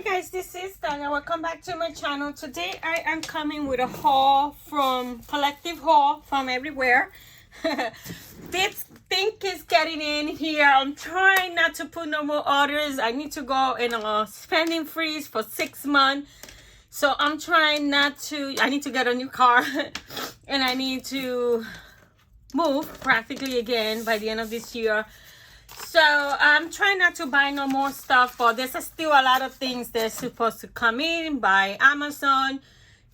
guys, this is Tanya. Welcome back to my channel. Today I am coming with a haul from collective haul from everywhere. This thing is getting in here. I'm trying not to put no more orders. I need to go in a spending freeze for 6 months. So I'm trying not to. I need to get a new car and I need to move practically again by the end of this year. So I'm trying not to buy no more stuff, but there's still a lot of things that's supposed to come in by Amazon,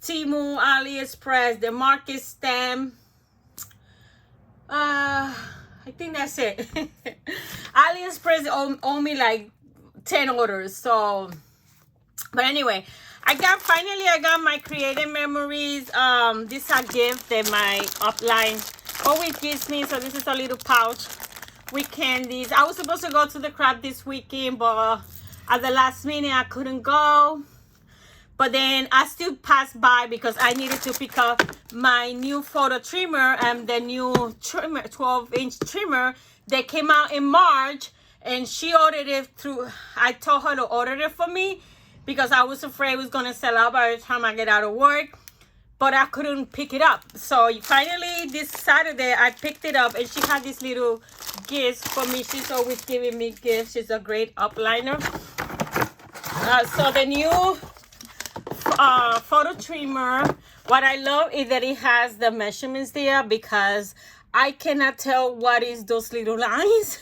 Temu, AliExpress, the market stamp. I think that's it. AliExpress owe me like 10 orders. So, but anyway, I got my creative memories. This a gift that my upline always gives me. So this is a little pouch with candies. I was supposed to go to the craft this weekend, but at the last minute I couldn't go. But then I still passed by because I needed to pick up my new photo trimmer and the new trimmer, 12-inch trimmer that came out in March. And she ordered it through, I told her to order it for me because I was afraid it was going to sell out by the time I get out of work. But I couldn't pick it up. So finally this Saturday I picked it up and she had this little gifts for me. She's always giving me gifts. She's a great upliner. So the new photo trimmer, what I love is that it has the measurements there because I cannot tell what is those little lines.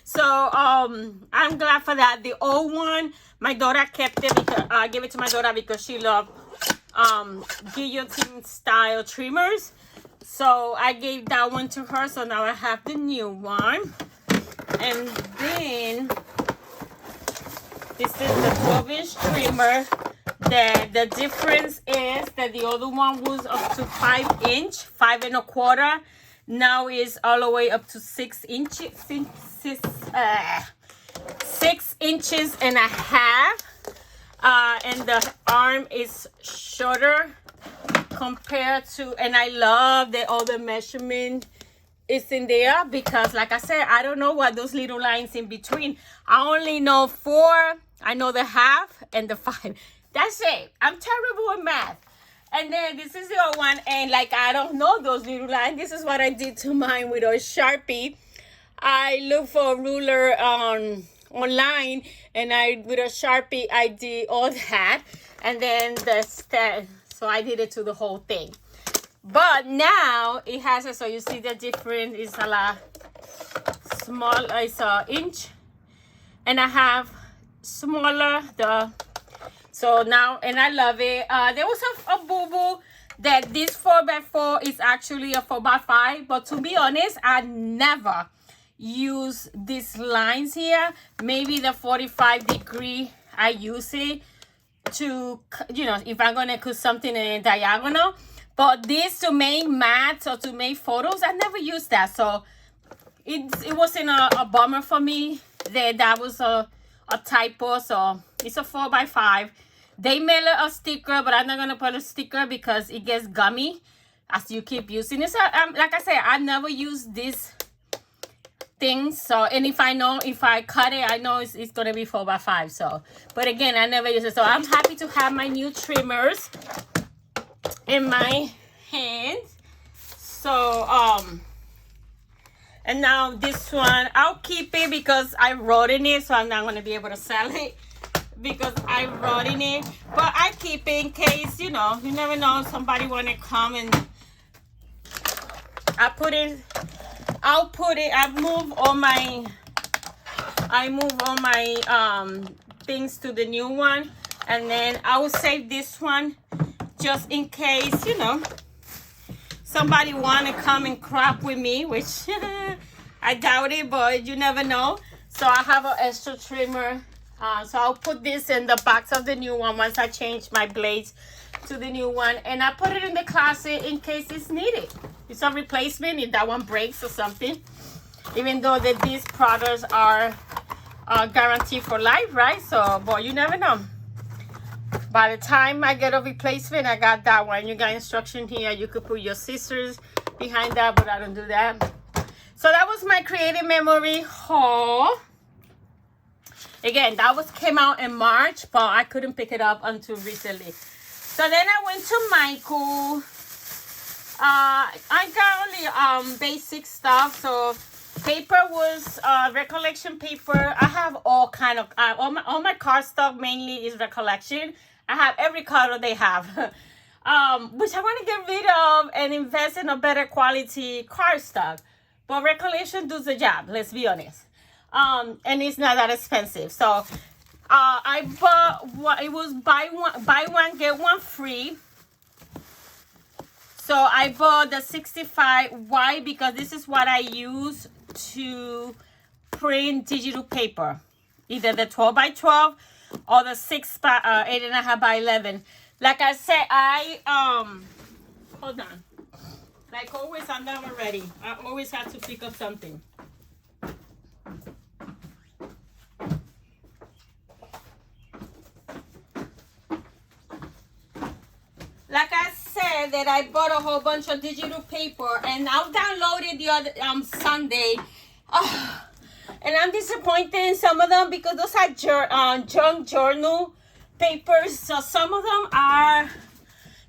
So I'm glad for that. The old one, my daughter kept it because I gave it to my daughter because she loved guillotine style trimmers. So I gave that one to her. So now I have the new one. And then this is the 12-inch trimmer. The difference is that the other one was up to 5-inch, 5 1/4. Now is all the way up to 6 inches, 6 inches and a half. And the arm is shorter compared to, and I love that all the measurement is in there because like I said, I don't know what those little lines in between. I only know 4. I know the half and the 5. That's it. I'm terrible with math. And then this is the other one, and like I don't know those little lines. This is what I did to mine with a Sharpie. I looked for a ruler online, and with a Sharpie I did all that, and then so I did it to the whole thing. But now it has so you see the difference is a lot small. It's an inch and a half smaller. So now, and I love it. There was a boo-boo that this 4x4 is actually a 4x5, but to be honest, I never use these lines here. Maybe the 45-degree I use it to, you know, if I'm gonna cut something in a diagonal. But this to make matte or to make photos, I never used that. So it wasn't a bummer for me that was a typo. So it's a 4x5. They mail a sticker, but I'm not gonna put a sticker because it gets gummy as you keep using it. So like I said, I never use this thing. So, and if I cut it, I know it's gonna be 4x5. So, but again, I never use it. So I'm happy to have my new trimmers in my hands. So and now this one I'll keep it because I wrote in it, so I'm not gonna be able to sell it because I wrote in it. But I keep it in case, you know, you never know, somebody wanna come and I move all my things to the new one, and then I will save this one just in case, you know, somebody want to come and crop with me, which I doubt it, but you never know. So I have an extra trimmer. So I'll put this in the box of the new one once I change my blades to the new one. And I put it in the closet in case it's needed. It's a replacement if that one breaks or something. Even though that these products are guaranteed for life, right? So, but you never know. By the time I get a replacement, I got that one. You got instruction here. You could put your scissors behind that, but I don't do that. So that was my creative memory haul. Again, that came out in March, but I couldn't pick it up until recently. So then I went to Michael. I got only basic stuff. So paper was recollection paper. I have all kind of all my card stuff mainly is recollection. I have every color they have, which I want to get rid of and invest in a better quality card stock. But recollection does the job. Let's be honest. And it's not that expensive. So I bought it was buy one get one free. So I bought the 65. Why? Because this is what I use to print digital paper, either the 12 by 12 or the 8.5 by 11. Like I said, hold on. Like always, I'm never ready. I always have to pick up something. Like I said, that I bought a whole bunch of digital paper, and I downloaded the other Sunday. And I'm disappointed in some of them because those are junk journal papers. So some of them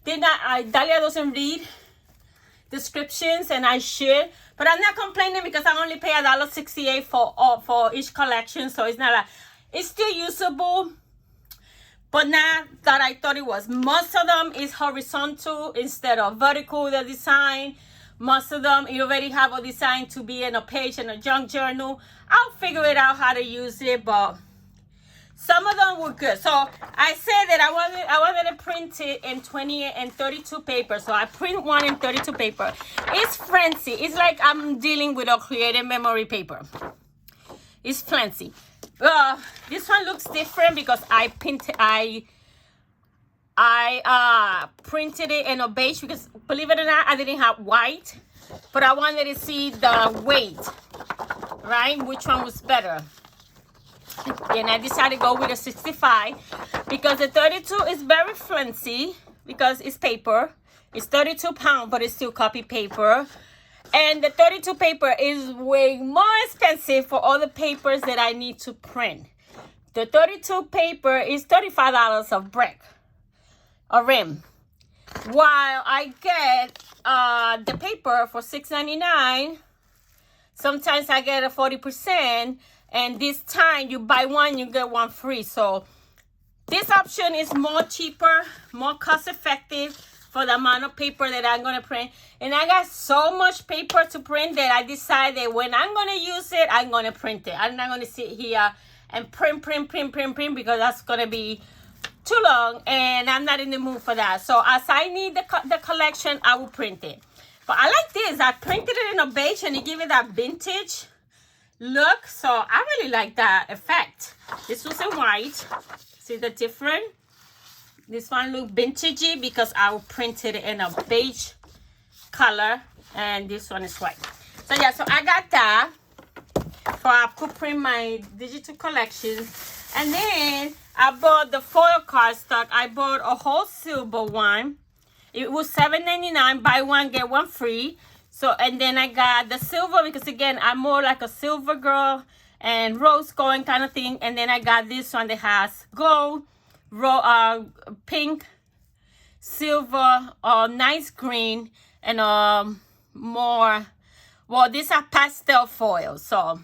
Dalia doesn't read descriptions, and I should. But I'm not complaining because I only pay $1.68 for each collection. So it's not it's still usable. But not that I thought it was. Most of them is horizontal instead of vertical, the design. Most of them, you already have a design to be in a page in a junk journal. I'll figure it out how to use it, but some of them were good. So I said that I wanted to print it in 20 and 32 paper. So I print one in 32 paper. It's fancy. It's like I'm dealing with a creative memory paper. It's fancy. This one looks different because I printed it in a beige because, believe it or not, I didn't have white, but I wanted to see the weight, right? Which one was better? And I decided to go with a 65 because the 32 is very fancy because it's paper. It's 32 pounds, but it's still copy paper. And the 32 paper is way more expensive for all the papers that I need to print. The 32 paper is $35 of brick, a rim. While I get the paper for $6.99, sometimes I get a 40%. And this time you buy one, you get one free. So this option is more cheaper, more cost effective for the amount of paper that I'm going to print. And I got so much paper to print that I decided when I'm going to use it, I'm going to print it. I'm not going to sit here and print because that's going to be too long. And I'm not in the mood for that. So as I need the collection, I will print it. But I like this. I printed it in a beige and it gave it that vintage look. So I really like that effect. This was in white. See the difference? This one look vintagey because I printed it in a beige color, and this one is white. So yeah, so I got that for I could print my digital collection. And then I bought the foil cardstock. I bought a whole silver one. It was $7.99. Buy one get one free. So and then I got the silver because again I'm more like a silver girl and rose gold kind of thing. And then I got this one that has gold, pink, silver, nice green, and more. Well, these are pastel foil. So,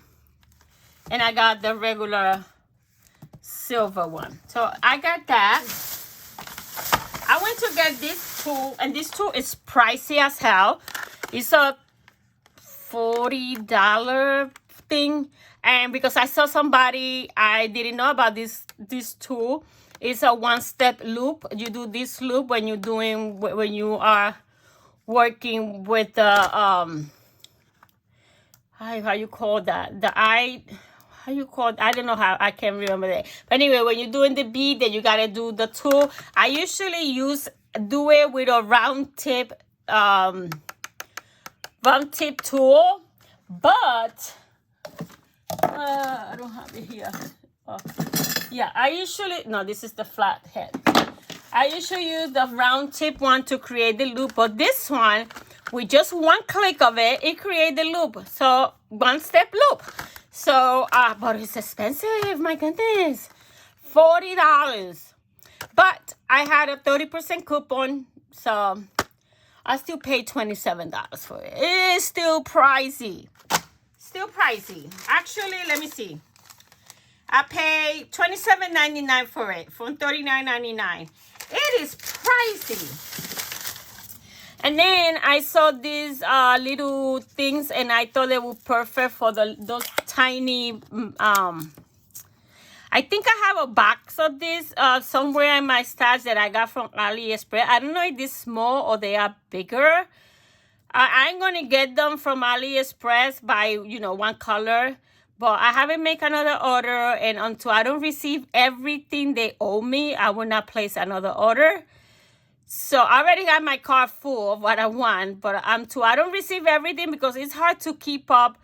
and I got the regular silver one. So I got that. I went to get this tool, and this tool is pricey as hell. It's a $40 thing, and because I saw somebody, I didn't know about this tool. It's a one-step loop. You do this loop when you are working with the how you call that? I don't know how, I can't remember that. But anyway, when you're doing the bead, then you gotta do the tool. I usually do it with a round tip tool, but I don't have it here. Yeah, this is the flat head. I usually use the round tip one to create the loop, but this one, with just one click of it, it creates the loop. So one step loop. So, but it's expensive, my goodness. $40. But I had a 30% coupon, so I still paid $27 for it. It is still pricey. Still pricey. Actually, let me see. I paid $27.99 for it from $39.99. It is pricey. And then I saw these little things, and I thought they were perfect for those tiny. I think I have a box of this somewhere in my stash that I got from AliExpress. I don't know if they're small or they are bigger. I'm gonna get them from AliExpress by one color, but I haven't made another order, and until I don't receive everything they owe me, I will not place another order. So I already got my cart full of what I want, but until I don't receive everything, because it's hard to keep up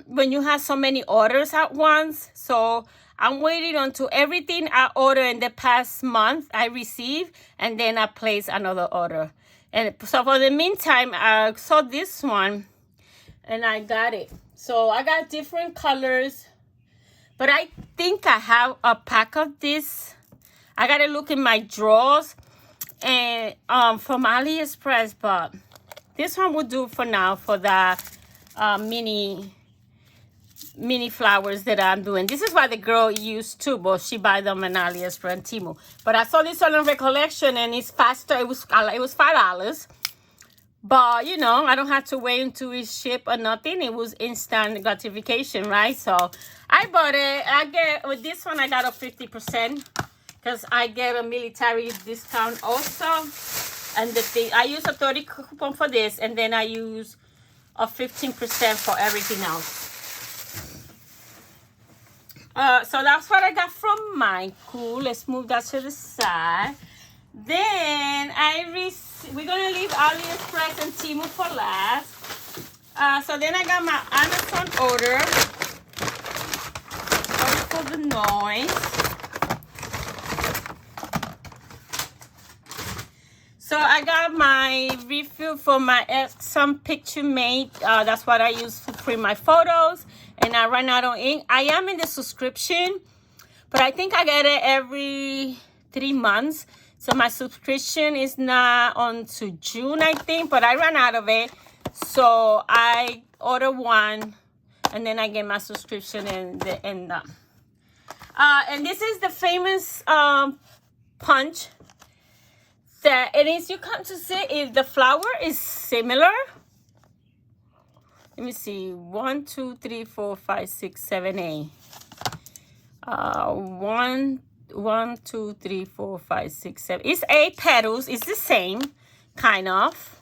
when you have so many orders at once. So I'm waiting until everything I order in the past month I receive, and then I place another order. And so for the meantime, I saw this one and I got it. So I got different colors, but I think I have a pack of this. I gotta look in my drawers and from AliExpress, but this one will do for now for the mini flowers that I'm doing. This is what the girl used too, but she buy them in AliExpress and Temu. But I saw this one on Recollection, and it's faster. It was $5. But I don't have to wait until it's shipped or nothing. It was instant gratification, right? So I bought it. With this one I got a 50%. Because I get a military discount also. And I use a 30 coupon for this. And then I use a 15% for everything else. So that's what I got from Michael. Let's move that to the side. Then we're going to leave AliExpress and Temu for last. So then I got my Amazon order. Sorry for the noise. So I got my refill for my some picture mate. That's what I use to print my photos. And I ran out of ink. I am in the subscription, but I think I get it every 3 months. So my subscription is not on to June, I think, but I ran out of it. So I order one, and then I get my subscription and this is the famous punch. And as you come to see, if the flower is similar. Let me see. 1, 2, 3, 4, 5, 6, 7, 8. 1, 2, 3, 4, 5, 6, 7. It's 8 petals. It's the same, kind of.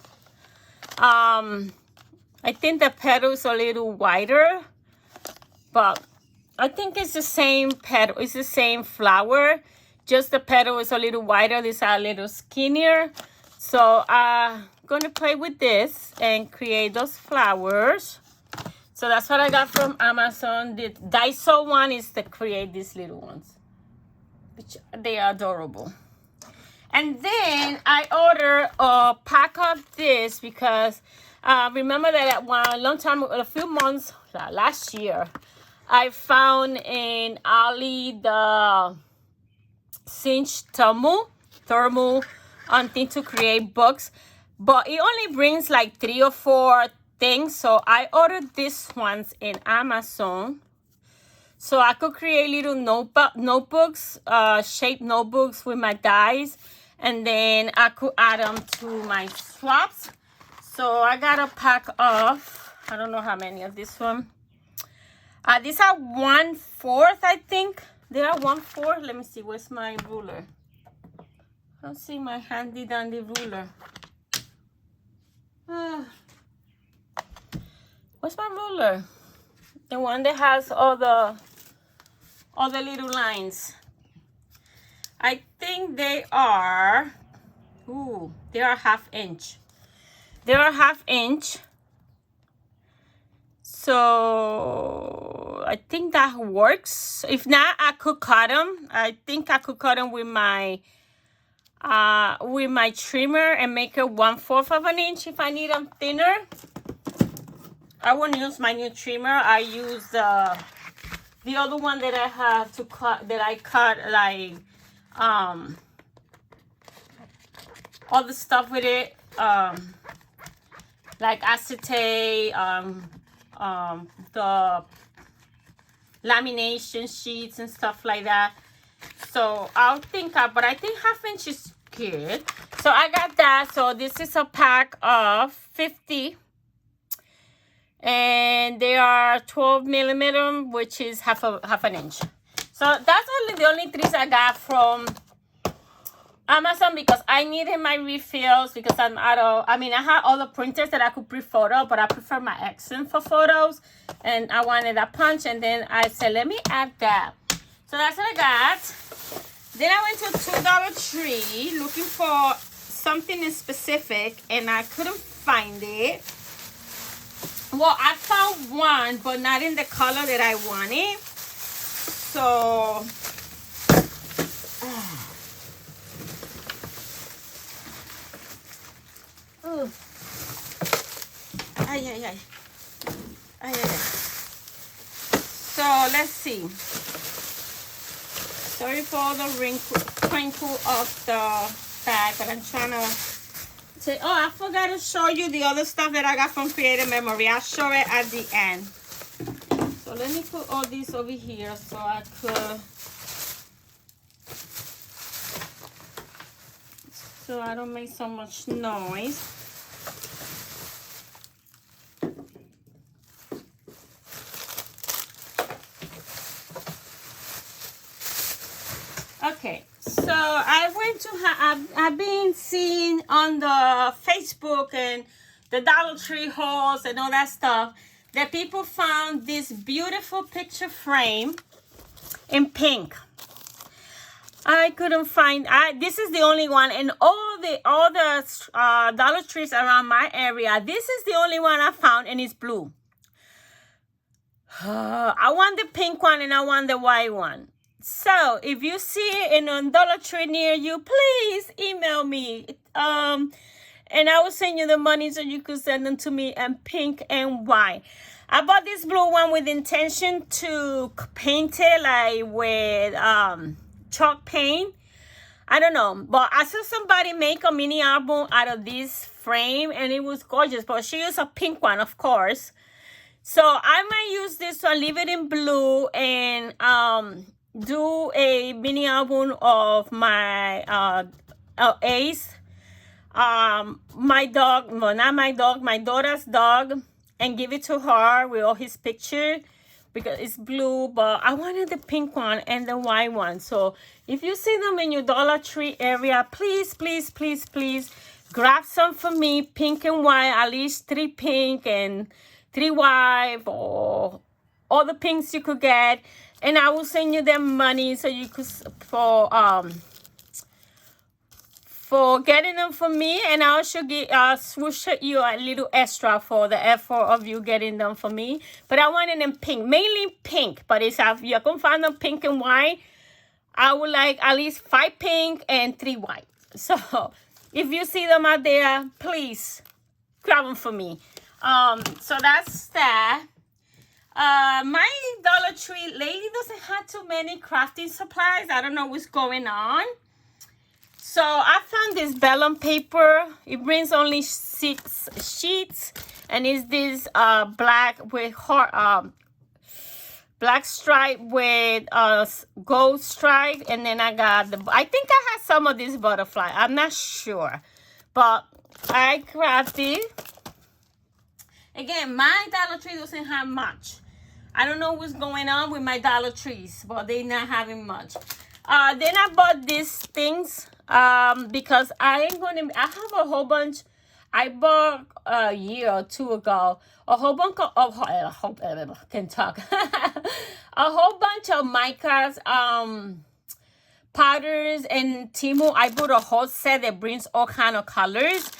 I think the petals are a little wider, but I think it's the same petal. It's the same flower. Just the petal is a little wider. These are a little skinnier. So I'm going to play with this and create those flowers. So that's what I got from Amazon. The Daiso one is to create these little ones, which they are adorable. And then I ordered a pack of this because remember that a few months last year, I found in Ali the cinch thermal thing to create books, but it only brings like 3 or 4 things. So I ordered these ones in Amazon so I could create little notebooks, shaped notebooks with my dies, and then I could add them to my swaps. So I got a pack of, I don't know how many of this one. These are 1/4, I think. They are 1/4. Let me see. Where's my ruler? I don't see my handy dandy ruler. Where's my ruler? The one that has all the little lines. I think they are. They are 1/2 inch. They are 1/2 inch. So I think that works. If not, I could cut them. I think I could cut them with my trimmer and make it 1/4 of an inch if I need them thinner. I won't use my new trimmer. I use the other one that I have to cut, that I cut like all the stuff with it, like acetate, the lamination sheets and stuff like that. So I'll think but I think 1/2 inch is good. So I got that. So this is a pack of 50. And they are 12 millimeter, which is half an inch. So that's the only things I got from Amazon, because I needed my refills, because I'm out of, I had all the printers that I could print photo, but I prefer my accent for photos, and I wanted a punch, and then I said, let me add that. So that's what I got. Then I went to Dollar Tree looking for something specific, and I couldn't find it. Well, I found one, but not in the color that I wanted. So, So, let's see. Sorry for all the crinkle of the bag, but I'm trying to say, oh, I forgot to show you the other stuff that I got from Creative Memory. I'll show it at the end. So let me put all these over here so I don't make so much noise. Okay, so I went to I've been seeing on the Facebook and the Dollar Tree hauls and all that stuff that people found this beautiful picture frame in pink. I couldn't find. This is the only one, and all the Dollar Trees around my area, this is the only one I found, and it's blue. I want the pink one and I want the white one. So if you see it in a Dollar Tree near you, please email me. And I will send you the money so you could send them to me in pink and white. I bought this blue one with intention to paint it like with chalk paint. I don't know, but I saw somebody make a mini album out of this frame, and it was gorgeous. But she used a pink one, of course. So I might use this one, leave it in blue, and do a mini album of my Ace, my dog, well, not my dog, my daughter's dog, and give it to her with all his picture, because it's blue, but I wanted the pink one and the white one. So if you see them in your Dollar Tree area, please, please, please, please grab some for me, pink and white, at least 3 pink and 3 white, or all the pinks you could get. And I will send you them money so you could, for getting them for me, and I should shoot you a little extra for the effort of you getting them for me. But I wanted them pink, mainly pink. But if you can find them pink and white, I would like at least 5 pink and 3 white. So if you see them out there, please grab them for me. So that's that. My Dollar Tree lady doesn't have too many crafting supplies. I don't know what's going on. So I found this vellum paper. It brings only 6 sheets, and it's this black with black stripe with gold stripe. And then I got I think I had some of this butterfly. I'm not sure, but I grabbed it. Again, my Dollar Tree doesn't have much. I don't know what's going on with my Dollar Trees, but they're not having much. Then I bought these things because I have a whole bunch. I bought a year or 2 ago a whole bunch of can talk a whole bunch of micas, powders, and Temu. I bought a whole set that brings all kind of colors.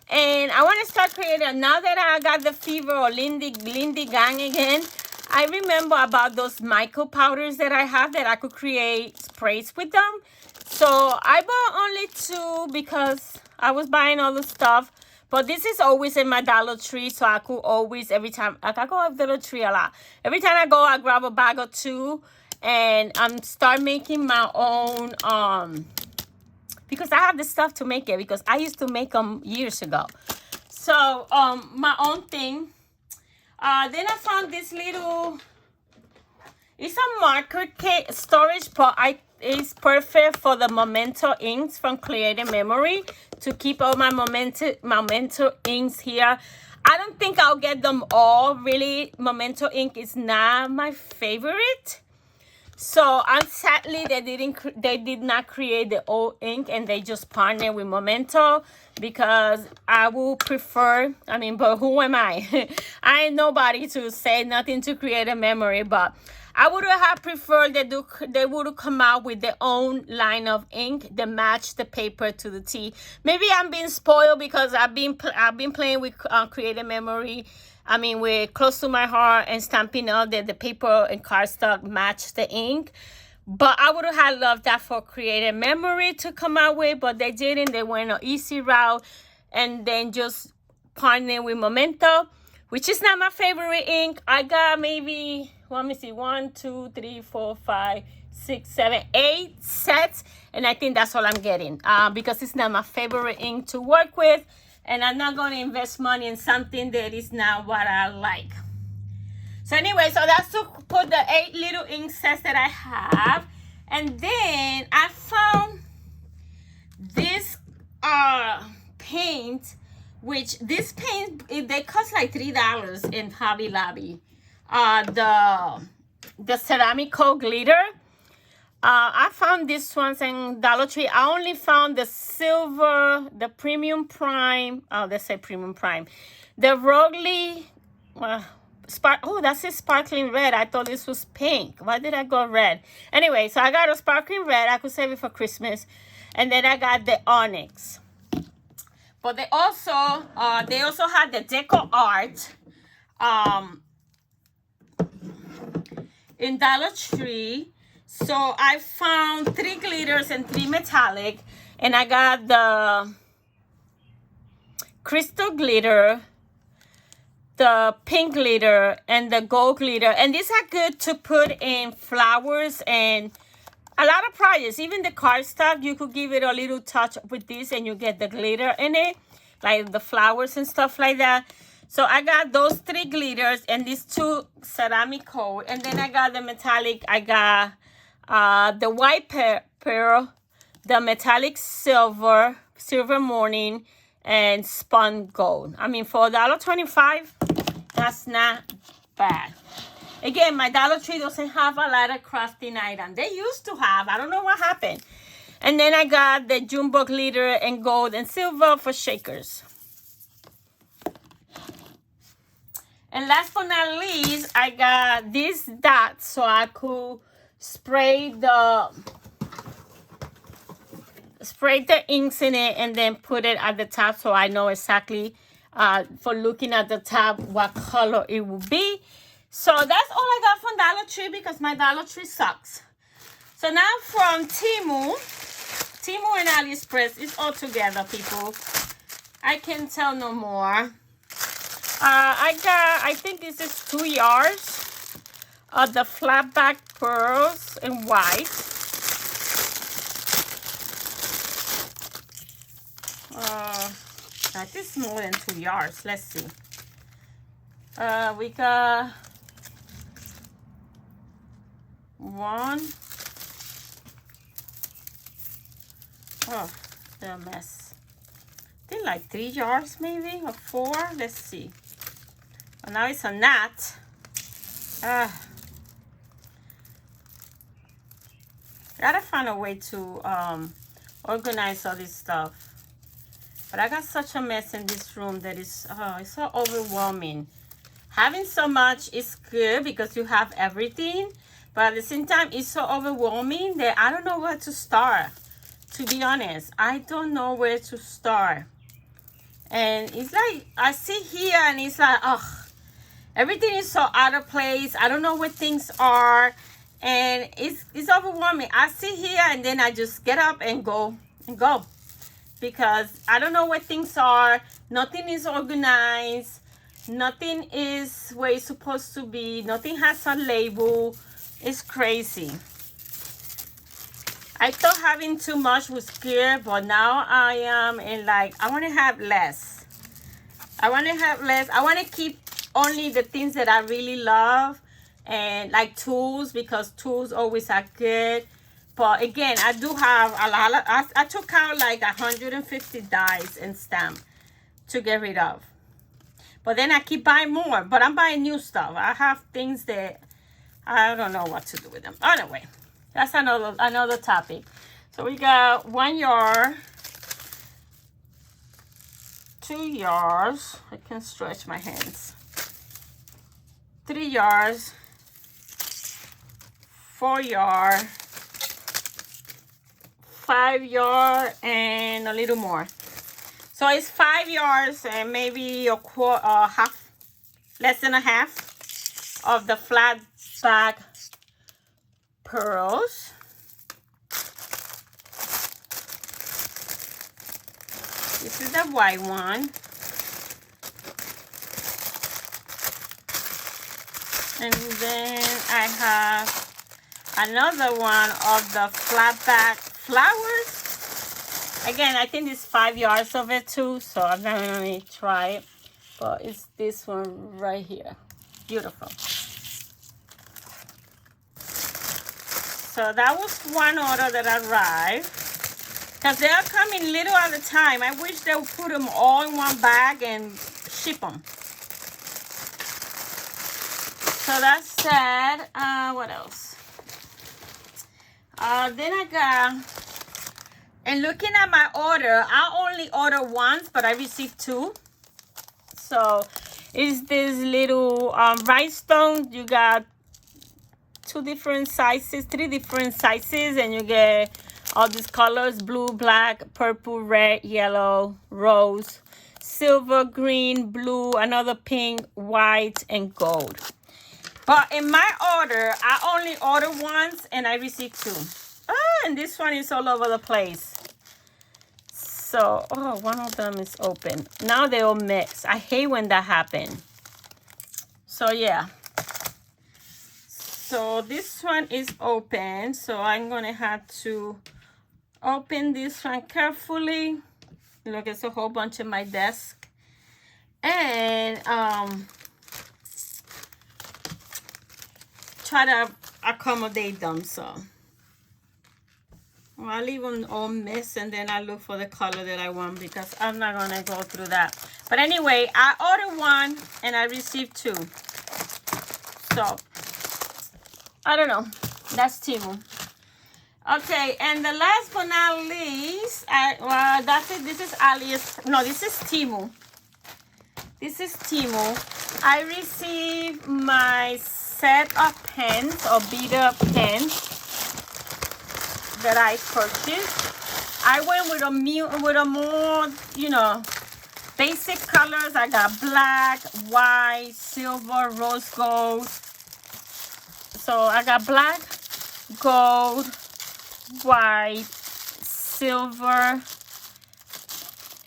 And I want to start creating. Now that I got the fever or Lindy gang again, I remember about those micro powders that I have that I could create sprays with them. So I bought only 2 because I was buying all the stuff. But this is always in my Dollar Tree, so I could always, every time, like I go to Dollar Tree a lot. Every time I go, I grab a bag or two and start making my own, because I have the stuff to make it, because I used to make them years ago. So, my own thing. Then I found this little, it's a marker case storage, but it's perfect for the Memento inks from Creative Memory to keep all my Memento inks here. I don't think I'll get them all. Really, Memento ink is not my favorite. So sadly they did not create the old ink, and they just partnered with Memento, because I will prefer, I mean, but who am I? I ain't nobody to say nothing to Creative Memory, but I would have preferred that they would come out with their own line of ink that match the paper to the T. Maybe I'm being spoiled because I've been playing with Creative Memory. I mean, with Close to My Heart and Stampin' Up, that the paper and cardstock match the ink. But I would have loved that for Creative Memory to come out with, but they didn't. They went an easy route and then just partnered with Memento, which is not my favorite ink. I got maybe, let me see, 1, 2, 3, 4, 5, 6, 7, 8 sets, and I think that's all I'm getting, because it's not my favorite ink to work with, and I'm not going to invest money in something that is not what I like. So anyway, so that's to put the 8 little ink sets that I have. And then I found this paint, which this paint, they cost like $3 in Hobby Lobby. The ceramic coat glitter. I found this ones in Dollar Tree. I only found the silver, the premium prime. Oh, let's say premium prime. The Rogli, oh, that's a sparkling red. I thought this was pink. Why did I go red? Anyway, so I got a sparkling red. I could save it for Christmas. And then I got the onyx. But they also had the deco art in Dollar Tree. So I found 3 glitters and 3 metallic, and I got the crystal glitter, the pink glitter, and the gold glitter. And these are good to put in flowers and a lot of projects. Even the cardstock, you could give it a little touch with this and you get the glitter in it, like the flowers and stuff like that. So I got those 3 glitters and these 2 ceramic coat. And then I got the metallic. I got the white pearl, the metallic silver morning, and spun gold. I mean, for $1.25, that's not bad. Again, my Dollar Tree doesn't have a lot of crafting items. They used to have. I don't know what happened. And then I got the jumbo glitter and gold and silver for shakers. And last but not least, I got these dots so I could spray the inks in it and then put it at the top so I know exactly for looking at the top what color it will be. So that's all I got from Dollar Tree because my Dollar Tree sucks. So now from Temu and AliExpress, it's all together, people. I can't tell no more. I think this is 2 yards of the flat back pearls in white. That is more than 2 yards. Let's see. We got 1. Oh, they're a mess. I think like 3 yards maybe, or 4. Let's see. Well, now it's a knot. Gotta find a way to organize all this stuff. But I got such a mess in this room that it's so overwhelming. Having so much is good because you have everything. But at the same time, it's so overwhelming that I don't know where to start. To be honest, I don't know where to start. And it's like, I sit here and it's like, ugh. Everything is so out of place. I don't know where things are. And it's overwhelming. I sit here and then I just get up and go. because I don't know where things are. Nothing is organized. Nothing is where it's supposed to be. Nothing has a label. It's crazy. I thought having too much was good, but now I am in like, I want to have less. I want to have less. I want to keep only the things that I really love, and like tools, because tools always are good. But again, I do have a lot of, I took out like 150 dies and stamp to get rid of. But then I keep buying more, but I'm buying new stuff. I have things that I don't know what to do with them. Anyway, that's another topic. So we got 1 yard, 2 yards. I can stretch my hands. 3 yards, 4 yard, 5 yard, and a little more. So it's 5 yards and maybe a quarter, half, less than a half of the flat back pearls. This is the white one. And then I have another one of the flat back flowers. Again, I think it's 5 yards of it too, so I'm not gonna try it. But it's this one right here. Beautiful. So that was one order that arrived. Because they are coming little at a time. I wish they would put them all in one bag and ship them. So that's that. What else? Then I got, and looking at my order, I only ordered once, but I received 2. So it's this little rhinestone. You got 2 different sizes, 3 different sizes, and you get all these colors: blue, black, purple, red, yellow, rose, silver, green, blue, another pink, white, and gold. But in my order, I only ordered once and I received 2. Oh, and this one is all over the place. So, oh, one of them is open. Now they all mix. I hate when that happens. So, yeah. So, this one is open. So, I'm going to have to open this one carefully. Look, it's a whole bunch on my desk. And, try to accommodate them. So I'll leave them all mixed, and then I look for the color that I want, because I'm not gonna go through that. But anyway, I ordered 1 and I received 2. So I don't know. That's Temu. Okay, and the last but not least, well, that's it. This is AliExpress. No, this is Temu. This is Temu. I received my set of pens, or beater pens, that I purchased. I went with a more, you know, basic colors. I got black, white, silver, rose gold. So I got black, gold, white, silver,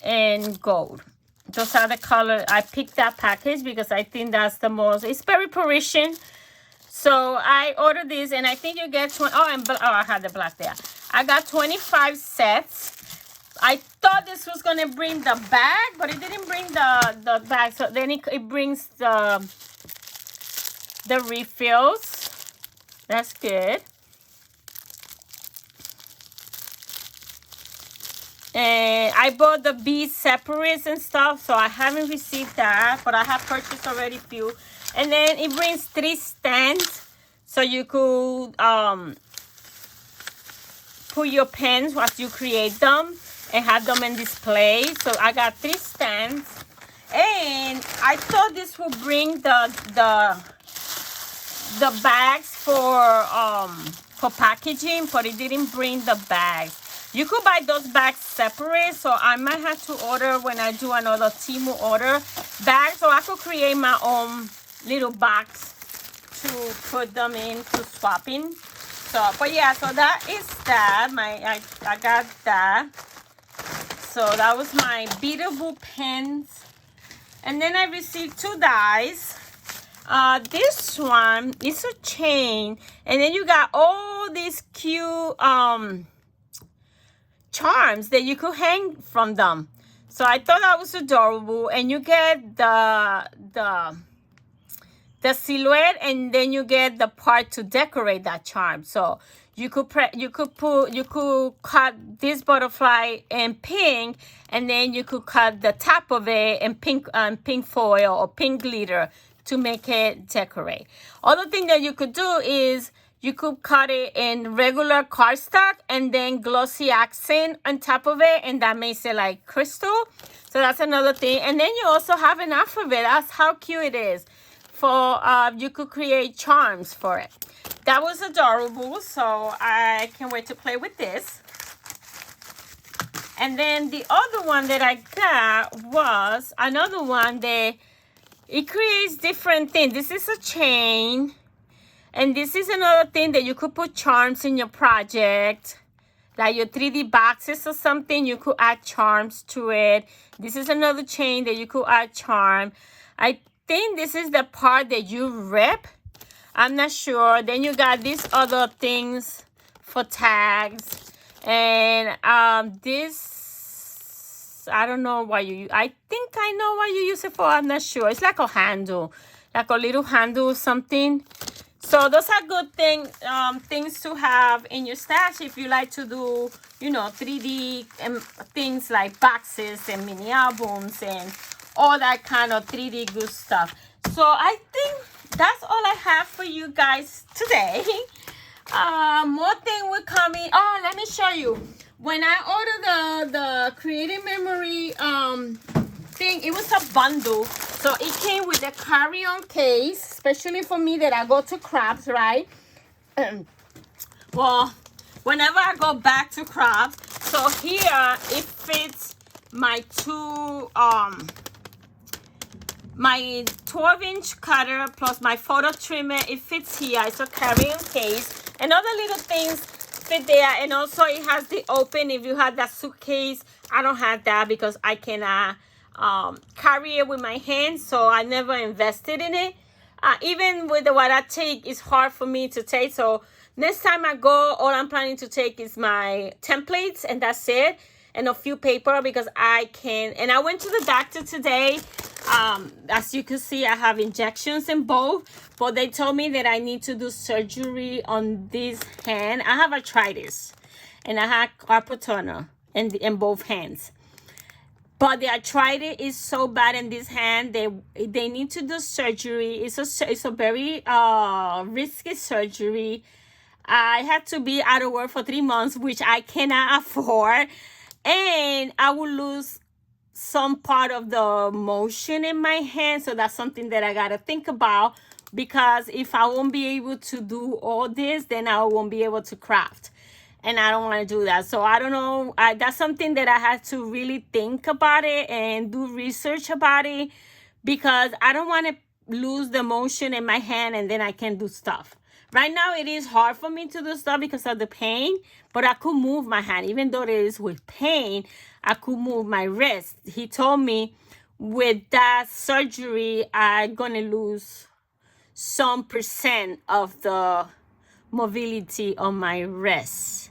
and gold. Those are the colors. I picked that package because I think that's the most, it's very Parisian. So I ordered this, and I think you get 20. I had the black there. I got 25 sets. I thought this was gonna bring the bag, but it didn't bring the bag. So then it brings the refills. That's good. And I bought the bead separates and stuff, so I haven't received that, but I have purchased already a few. And then it brings 3 stands, so you could put your pens once you create them and have them in display. So I got 3 stands, and I thought this would bring the bags for packaging, but it didn't bring the bags. You could buy those bags separate, so I might have to order, when I do another Temu order, bags, so I could create my own little box to put them in to swap in. So, but yeah, so that is that. I got that. So that was my beatable pens. And then I received 2 dies. This one is a chain, and then you got all these cute charms that you could hang from them. So I thought that was adorable. And you get the silhouette, and then you get the part to decorate that charm. So you could cut this butterfly in pink, and then you could cut the top of it in pink foil or pink glitter to make it decorate. Other thing that you could do is you could cut it in regular cardstock and then glossy accent on top of it, and that makes it like crystal. So that's another thing. And then you also have an alphabet. That's how cute it is. For you could create charms for it. That was adorable, so I can't wait to play with this. And then the other one that I got was another one that it creates different things. This is a chain, and this is another thing that you could put charms in your project, like your 3D boxes or something. You could add charms to it. This is another chain that you could add charm. I think this is the part that you rip. I'm not sure. Then you got these other things for tags. And this, I don't know why you use. I think I know what you use it for. I'm not sure. It's like a handle, like a little handle or something. So those are good things to have in your stash if you like to do, you know, 3D things like boxes and mini albums and all that kind of 3D good stuff. So I think that's all I have for you guys today. More things will coming. Oh, let me show you. When I ordered the Creative Memory thing, it was a bundle. So it came with a carry-on case, especially for me that I go to crafts, right? Well, whenever I go back to crafts. So here it fits my my 12-inch cutter plus my photo trimmer. It fits here. It's a carry-on case. And other little things fit there. And also it has the open if you have that suitcase. I don't have that because I cannot carry it with my hands. So I never invested in it. Even with what I take, it's hard for me to take. So next time I go, all I'm planning to take is my templates, and that's it. And a few paper because I can. And I went to the doctor today. As you can see, I have injections in both, but they told me that I need to do surgery on this hand. I have arthritis, and I have carpal tunnel in both hands. But the arthritis is so bad in this hand, they need to do surgery. It's a very risky surgery. I had to be out of work for 3 months, which I cannot afford, and I will lose some part of the motion in my hand. So that's something that I gotta think about, because if I won't be able to do all this, then I won't be able to craft, and I don't want to do that. So I don't know. That's something that I had to really think about it and do research about it, because I don't want to lose the motion in my hand and then I can't do stuff. Right now it is hard for me to do stuff because of the pain, but I could move my hand. Even though it is with pain, I could move my wrist. He told me with that surgery, I'm going to lose some percent of the mobility on my wrist.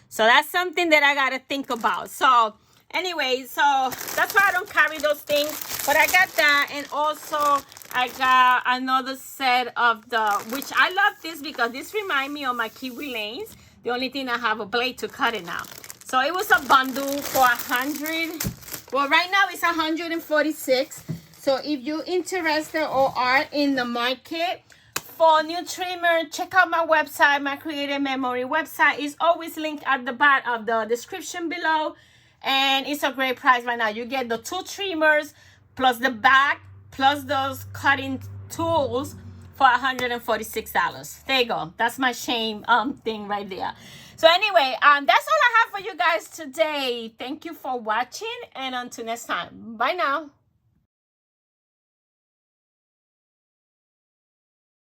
So that's something that I got to think about. So anyway, so that's why I don't carry those things. But I got that, and also I got another set of which I love this because this reminds me of my kiwi lanes. The only thing I have a blade to cut it now. So it was a bundle for 100. Well, right now it's 146. So if you're interested or are in the market for new trimmer, check out my website. My Creative Memory website is always linked at the bottom of the description below. And it's a great price right now. You get the 2 trimmers plus the back plus those cutting tools for $146. There you go. That's my shame thing right there. So anyway, that's all I have for you guys today. Thank you for watching, and until next time. Bye now.